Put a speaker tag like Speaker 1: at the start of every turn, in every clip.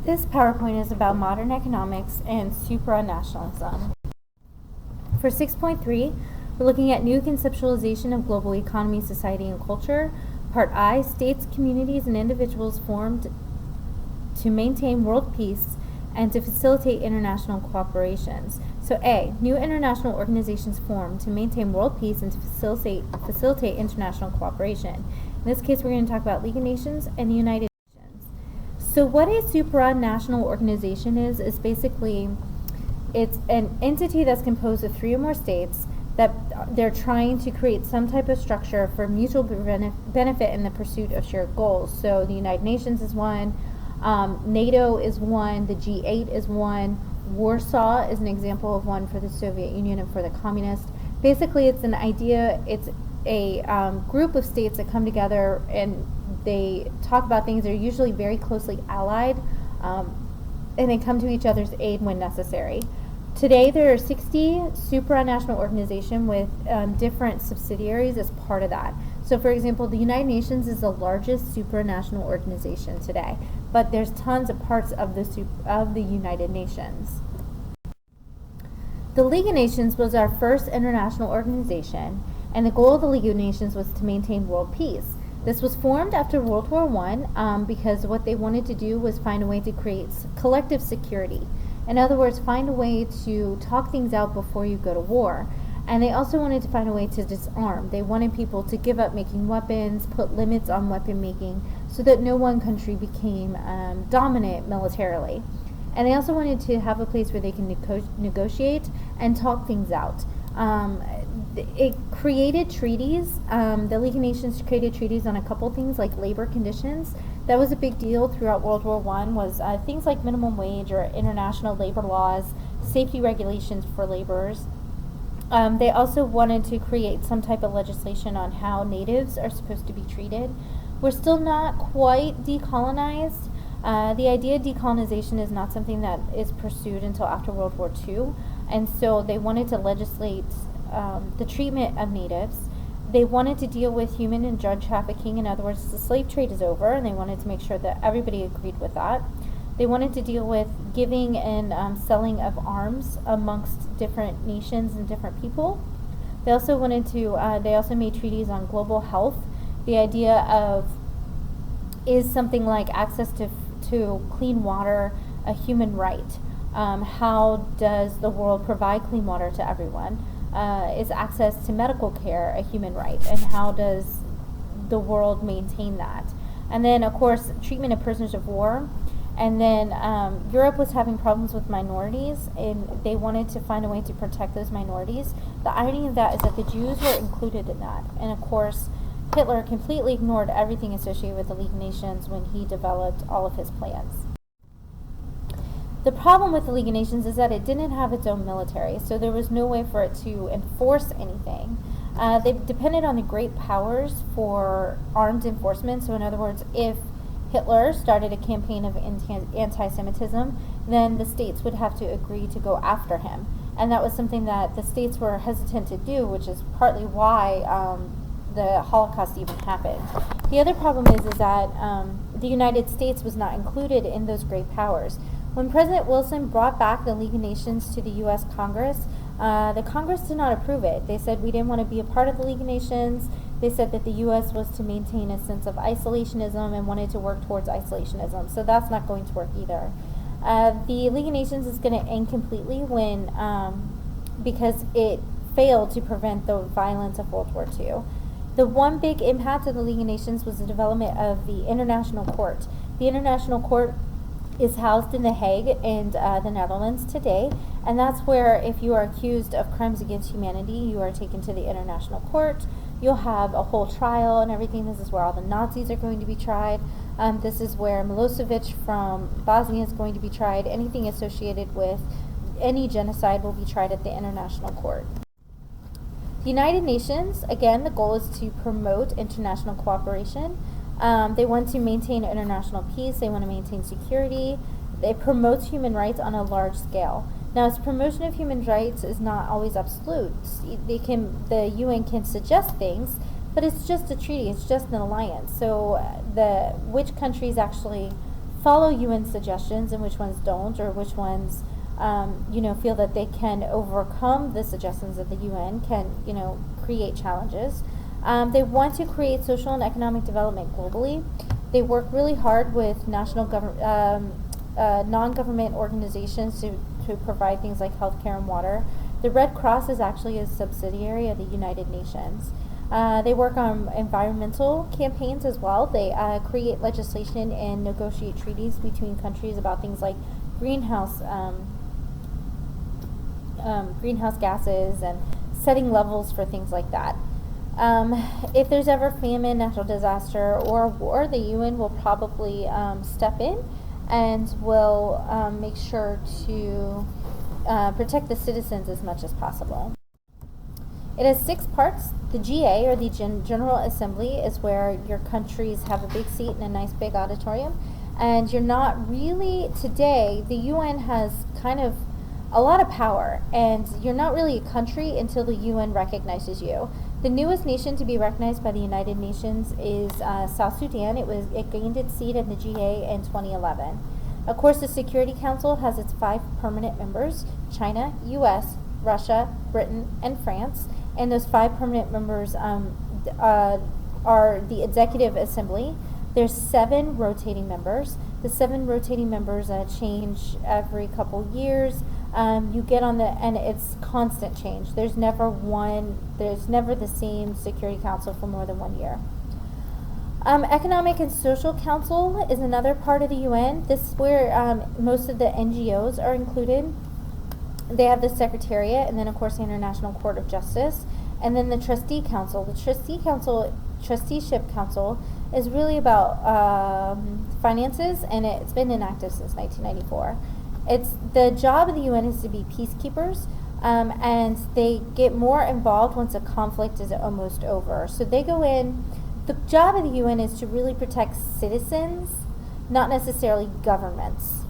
Speaker 1: This PowerPoint is about modern economics and supranationalism. For 6.3, we're looking at new conceptualization of global economy, society, and culture. Part I, states, communities, and individuals formed to maintain world peace and to facilitate international cooperations. So A, new international organizations formed to maintain world peace and to facilitate international cooperation. In this case, we're going to talk about League of Nations and the United Nations. So what a supranational organization is basically, it's an entity that's composed of 3 or more states that they're trying to create some type of structure for mutual benefit in the pursuit of shared goals. So the United Nations is one, NATO is one, the G8 is one, Warsaw is an example of one for the Soviet Union and for the communists. Basically, it's an idea, it's a group of states that come together and they talk about things. They're usually very closely allied, and they come to each other's aid when necessary. Today, there are 60 supranational organizations with different subsidiaries as part of that. So, for example, the United Nations is the largest supranational organization today, but there's tons of parts of the United Nations. The League of Nations was our first international organization, and the goal of the League of Nations was to maintain world peace. This was formed after World War I because what they wanted to do was find a way to create collective security. In other words, find a way to talk things out before you go to war. And they also wanted to find a way to disarm. They wanted people to give up making weapons, put limits on weapon making, so that no one country became dominant militarily. And they also wanted to have a place where they can negotiate and talk things out. It created treaties. The League of Nations created treaties on a couple things like labor conditions. That was a big deal throughout World War I, was things like minimum wage or international labor laws, safety regulations for laborers. They also wanted to create some type of legislation on how natives are supposed to be treated. We're still not quite decolonized. The idea of decolonization is not something that is pursued until after World War II, and so they wanted to legislate the treatment of natives. They wanted to deal with human and drug trafficking. In other words, the slave trade is over, and they wanted to make sure that everybody agreed with that. They wanted to deal with giving and selling of arms amongst different nations and different people. They also wanted to. They also made treaties on global health. The idea of is something like access to clean water a human right? How does the world provide clean water to everyone? Is access to medical care a human right? And how does the world maintain that? And then, of course, treatment of prisoners of war. And then Europe was having problems with minorities, and they wanted to find a way to protect those minorities. The irony of that is that the Jews were included in that. And of course, Hitler completely ignored everything associated with the League of Nations when he developed all of his plans. The problem with the League of Nations is that it didn't have its own military, so there was no way for it to enforce anything. They depended on the great powers for armed enforcement. So in other words, if Hitler started a campaign of anti-Semitism, then the states would have to agree to go after him. And that was something that the states were hesitant to do, which is partly why the Holocaust even happened. The other problem is that the United States was not included in those great powers. When President Wilson brought back the League of Nations to the U.S. Congress, the Congress did not approve it. They said we didn't want to be a part of the League of Nations. They said that the U.S. was to maintain a sense of isolationism and wanted to work towards isolationism. So that's not going to work either. The League of Nations is going to end completely when, because it failed to prevent the violence of World War II. The one big impact of the League of Nations was the development of the International Court. The International Court is housed in The Hague in the Netherlands today, and that's where if you are accused of crimes against humanity, you are taken to the International Court. You'll have a whole trial and everything. This is where all the Nazis are going to be tried. This is where Milosevic from Bosnia is going to be tried. Anything associated with any genocide will be tried at the International Court. The United Nations, again, the goal is to promote international cooperation. They want to maintain international peace. They want to maintain security. It promotes human rights on a large scale. Now, its promotion of human rights is not always absolute. The UN can suggest things, but it's just a treaty. It's just an alliance. So which countries actually follow UN suggestions and which ones don't, or which ones feel that they can overcome the suggestions of the UN, can create challenges. They want to create social and economic development globally. They work really hard with non-government organizations to provide things like healthcare and water. The Red Cross is actually a subsidiary of the United Nations. They work on environmental campaigns as well. They create legislation and negotiate treaties between countries about things like greenhouse gases and setting levels for things like that. If there's ever famine, natural disaster, or war, the UN will probably step in and will make sure to protect the citizens as much as possible. It has 6 parts. The GA, or the General Assembly, is where your countries have a big seat in a nice big auditorium. And you're not really, today, the UN has kind of a lot of power, and you're not really a country until the UN recognizes you. The newest nation to be recognized by the United Nations is South Sudan. It gained its seat in the GA in 2011. Of course, the Security Council has its 5 permanent members: China, US, Russia, Britain, and France. And those 5 permanent members are the Executive Assembly. There's 7 rotating members. The 7 rotating members change every couple years. You get on and it's constant change. There's never the same Security Council for more than 1 year. Economic and Social Council is another part of the UN. This is where most of the NGOs are included. They have the Secretariat, and then of course the International Court of Justice, and then the Trustee Council. The Trusteeship Council is really about finances, and it's been inactive since 1994. The job of the UN is to be peacekeepers, and they get more involved once a conflict is almost over. So they go in. The job of the UN is to really protect citizens, not necessarily governments.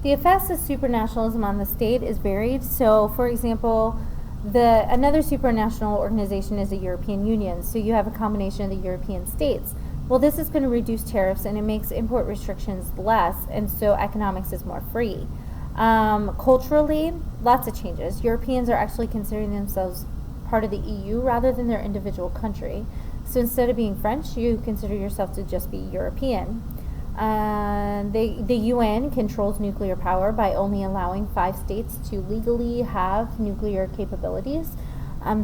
Speaker 1: The effects of supranationalism on the state is varied. So, for example, another supranational organization is the European Union. So you have a combination of the European states. Well, this is going to reduce tariffs, and it makes import restrictions less, and so economics is more free. Culturally, lots of changes. Europeans are actually considering themselves part of the EU rather than their individual country. So instead of being French, you consider yourself to just be European. The UN controls nuclear power by only allowing 5 states to legally have nuclear capabilities.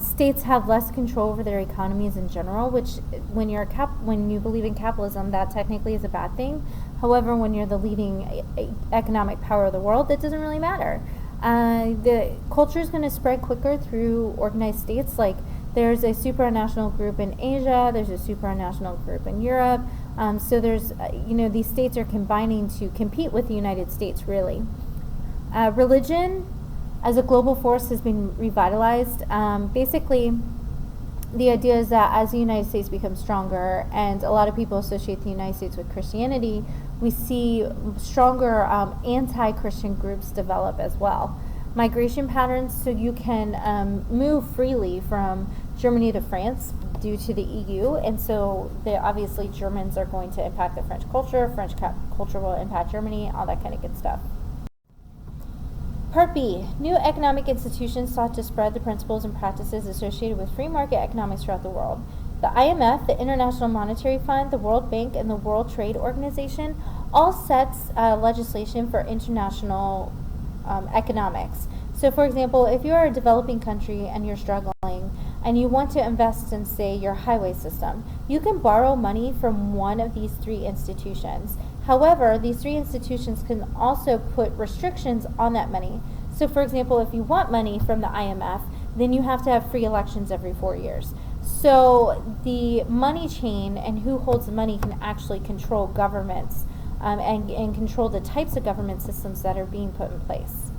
Speaker 1: States have less control over their economies in general, which when you believe in capitalism, that technically is a bad thing. However, when you're the leading economic power of the world, that doesn't really matter. The culture is going to spread quicker through organized states. Like there's a supranational group in Asia, there's a supranational group in Europe. So there's, these states are combining to compete with the United States, really. Religion as a global force has been revitalized. Basically, the idea is that as the United States becomes stronger, and a lot of people associate the United States with Christianity, we see stronger anti-Christian groups develop as well. Migration patterns, so you can move freely from Germany to France due to the EU, and so obviously Germans are going to impact the French culture, French culture will impact Germany, all that kind of good stuff. Part B, new economic institutions sought to spread the principles and practices associated with free market economics throughout the world. The IMF, the International Monetary Fund, the World Bank, and the World Trade Organization all sets legislation for international economics. So for example, if you're a developing country and you're struggling and you want to invest in, say, your highway system, you can borrow money from one of these 3 institutions. However, these 3 institutions can also put restrictions on that money. So for example, if you want money from the IMF, then you have to have free elections every 4 years. So the money chain and who holds the money can actually control governments and control the types of government systems that are being put in place.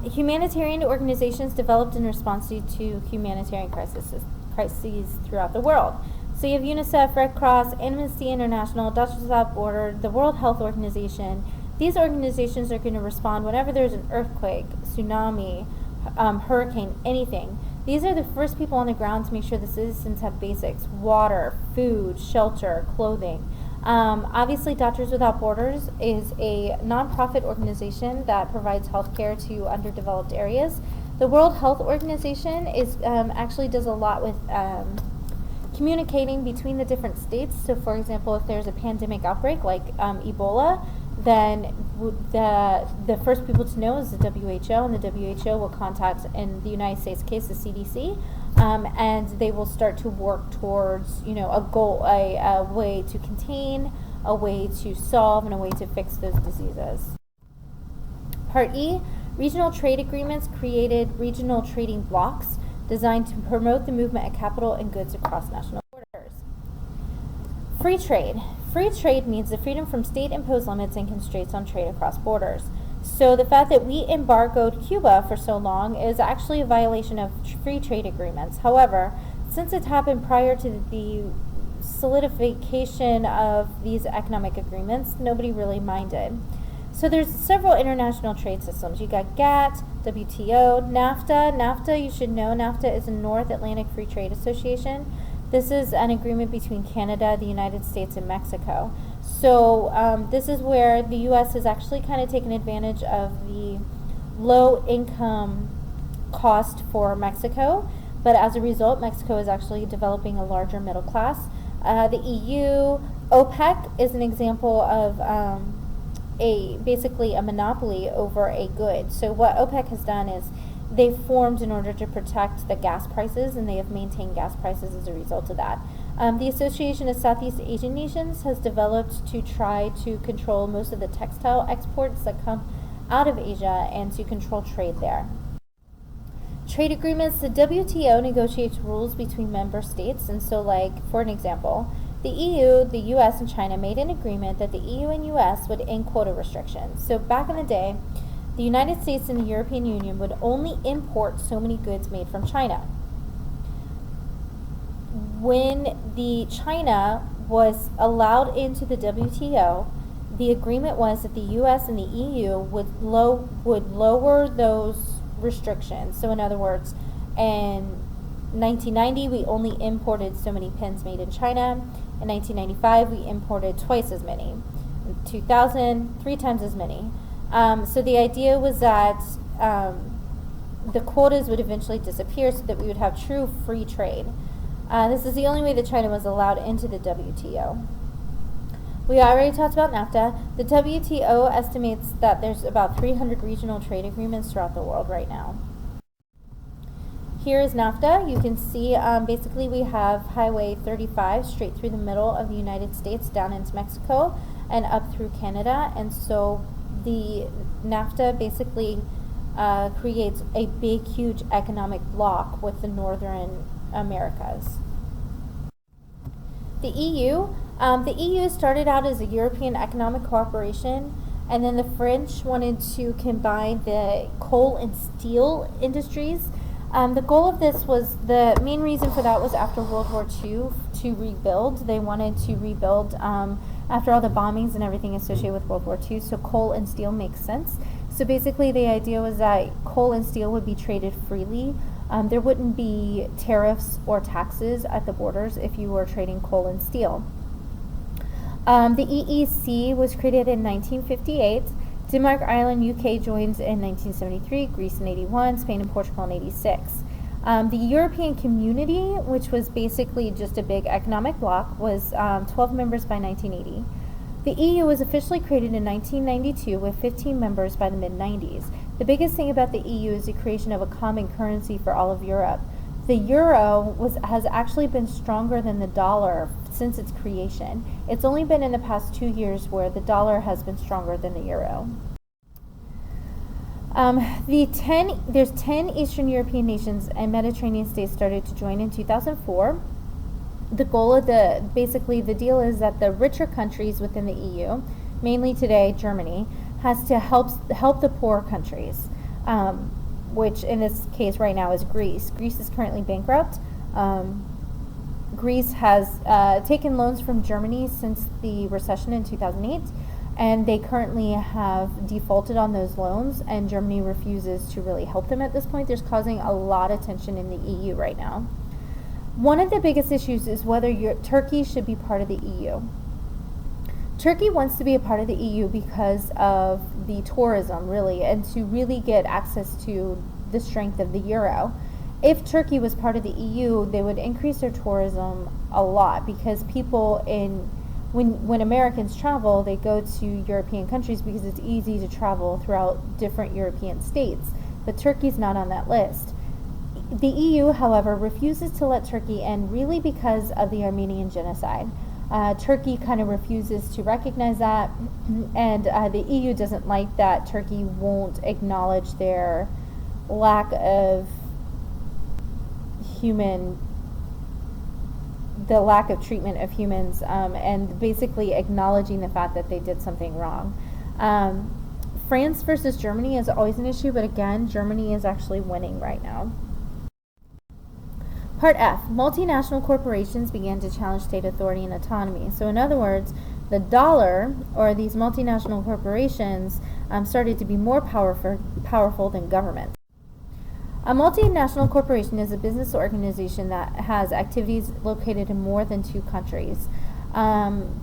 Speaker 1: Humanitarian organizations developed in response to humanitarian crises throughout the world. So you have UNICEF, Red Cross, Amnesty International, Doctors Without Borders, the World Health Organization. These organizations are going to respond whenever there's an earthquake, tsunami, hurricane, anything. These are the first people on the ground to make sure the citizens have basics: water, food, shelter, clothing. Obviously, Doctors Without Borders is a nonprofit organization that provides healthcare to underdeveloped areas. The World Health Organization is actually does a lot with communicating between the different states. So, for example, if there's a pandemic outbreak like Ebola, then the first people to know is the WHO, and the WHO will contact, in the United States case, the CDC, and they will start to work towards, a goal, a way to contain, a way to solve, and a way to fix those diseases. Part E, regional trade agreements created regional trading blocs designed to promote the movement of capital and goods across national borders. Free trade. Free trade means the freedom from state-imposed limits and constraints on trade across borders. So the fact that we embargoed Cuba for so long is actually a violation of free trade agreements. However, since it happened prior to the solidification of these economic agreements, nobody really minded. So there's several international trade systems. You got GATT, WTO, NAFTA. NAFTA, you should know, NAFTA is a North Atlantic Free Trade Association. This is an agreement between Canada, the United States, and Mexico. So this is where the U.S. has actually kind of taken advantage of the low income cost for Mexico, but as a result, Mexico is actually developing a larger middle class. The EU, OPEC is an example of basically a monopoly over a good. So what OPEC has done is they've formed in order to protect the gas prices, and they have maintained gas prices as a result of that. The Association of Southeast Asian Nations has developed to try to control most of the textile exports that come out of Asia and to control trade there. Trade agreements, the WTO negotiates rules between member states, and so for an example, the EU, the US, and China made an agreement that the EU and US would end quota restrictions. So back in the day, the United States and the European Union would only import so many goods made from China. When the China was allowed into the WTO, the agreement was that the US and the EU would lower those restrictions. So in other words, in 1990, we only imported so many pens made in China. In 1995, we imported twice as many. In 2000, 3 times as many. So the idea was that the quotas would eventually disappear so that we would have true free trade. This is the only way that China was allowed into the WTO. We already talked about NAFTA. The WTO estimates that there's about 300 regional trade agreements throughout the world right now. Here is NAFTA. You can see basically we have Highway 35 straight through the middle of the United States down into Mexico and up through Canada. And so the NAFTA basically creates a big, huge economic bloc with the Northern Americas. The EU started out as a European Economic Cooperation, and then the French wanted to combine the coal and steel industries. The goal of this was, the main reason for that was after World War II to rebuild. They wanted to rebuild after all the bombings and everything associated with World War II, so coal and steel makes sense. So basically the idea was that coal and steel would be traded freely. There wouldn't be tariffs or taxes at the borders if you were trading coal and steel. The EEC was created in 1958. Denmark, Ireland, UK joined in 1973, Greece in 81, Spain and Portugal in 86. The European Community, which was basically just a big economic bloc, was 12 members by 1980. The EU was officially created in 1992 with 15 members by the mid-90s. The biggest thing about the EU is the creation of a common currency for all of Europe. The euro has actually been stronger than the dollar since its creation. It's only been in the past 2 years where the dollar has been stronger than the euro. There's 10 Eastern European nations and Mediterranean states started to join in 2004. The goal of the deal is that the richer countries within the EU, mainly today Germany, has to help the poorer countries, which in this case right now is Greece. Greece is currently bankrupt. Greece has taken loans from Germany since the recession in 2008, and they currently have defaulted on those loans, and Germany refuses to really help them at this point. There's causing a lot of tension in the EU right now. One of the biggest issues is whether Turkey should be part of the EU. Turkey wants to be a part of the EU because of the tourism, really, and to really get access to the strength of the euro. If Turkey was part of the EU, they would increase their tourism a lot, because people when Americans travel, they go to European countries because it's easy to travel throughout different European states. But Turkey's not on that list. The EU, however, refuses to let Turkey in, really because of the Armenian genocide. Turkey kind of refuses to recognize that, and the EU doesn't like that Turkey won't acknowledge their lack of the lack of treatment of humans, and basically acknowledging the fact that they did something wrong. France versus Germany is always an issue, but again, Germany is actually winning right now. Part F, multinational corporations began to challenge state authority and autonomy. So in other words, the dollar, or these multinational corporations, started to be more powerful than governments. A multinational corporation is a business organization that has activities located in more than 2 countries.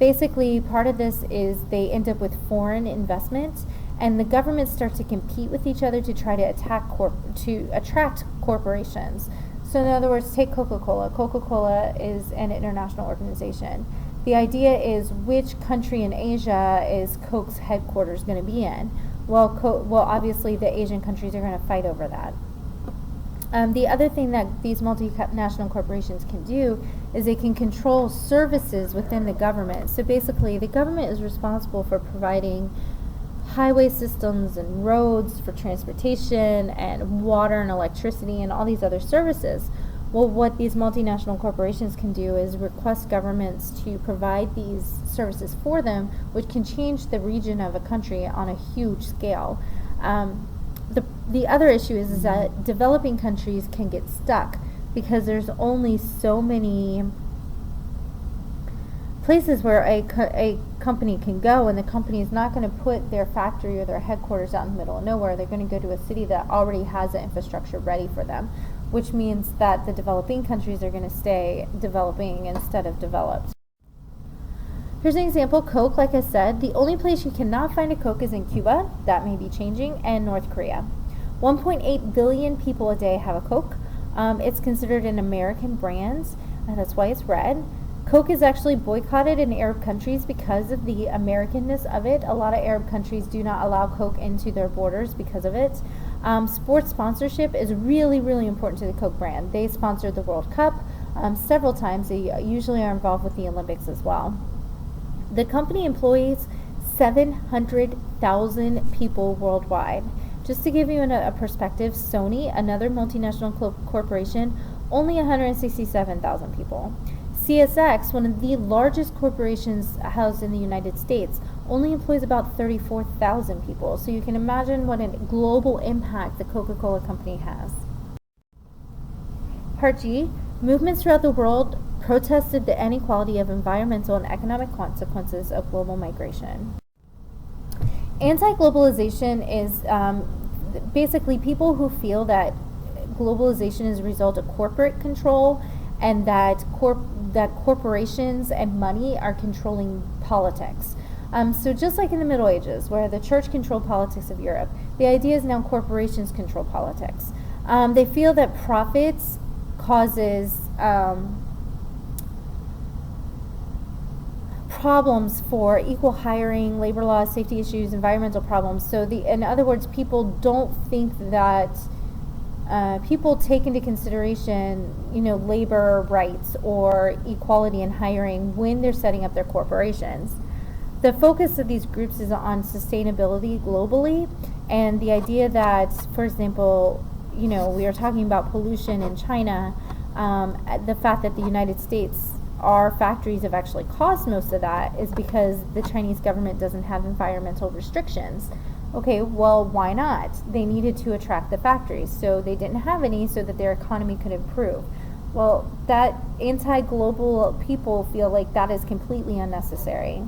Speaker 1: Basically, part of this is they end up with foreign investment, and the governments start to compete with each other to try to attract corporations. So in other words, take Coca-Cola. Coca-Cola is an international organization. The idea is, which country in Asia is Coke's headquarters going to be in? Well, obviously the Asian countries are going to fight over that. The other thing that these multinational corporations can do is they can control services within the government. So basically, the government is responsible for providing highway systems and roads for transportation and water and electricity and all these other services. Well, what these multinational corporations can do is request governments to provide these services for them, which can change the region of a country on a huge scale. The other issue is that developing countries can get stuck because there's only so many places where a company can go, and the company is not going to put their factory or their headquarters out in the middle of nowhere. They're going to go to a city that already has the infrastructure ready for them, which means that the developing countries are going to stay developing instead of developed. Here's an example. Coke, like I said, the only place you cannot find a Coke is in Cuba. That may be changing, and North Korea. 1.8 billion people a day have a Coke. It's considered an American brand, and that's why it's red. Coke is actually boycotted in Arab countries because of the Americanness of it. A lot of Arab countries do not allow Coke into their borders because of it. Sports sponsorship is really, really important to the Coke brand. They sponsored the World Cup several times. They usually are involved with the Olympics as well. The company employs 700,000 people worldwide. Just to give you a perspective, Sony, another multinational corporation, only 167,000 people. CSX, one of the largest corporations housed in the United States, only employs about 34,000 people. So you can imagine what a global impact the Coca-Cola company has. Part G, movements throughout the world protested the inequality of environmental and economic consequences of global migration. Anti-globalization is basically people who feel that globalization is a result of corporate control, and that corporations and money are controlling politics. So just like in the Middle Ages, where the church controlled politics of Europe, the idea is now corporations control politics. They feel that profits causes problems for equal hiring, labor laws, safety issues, environmental problems. So in other words, people don't think that people take into consideration, labor rights or equality in hiring when they're setting up their corporations. The focus of these groups is on sustainability globally, and the idea that, for example, we are talking about pollution in China, the fact that the United States, our factories have actually caused most of that is because the Chinese government doesn't have environmental restrictions. Okay, well, why not? They needed to attract the factories, so they didn't have any so that their economy could improve. Well, that anti-global people feel like that is completely unnecessary.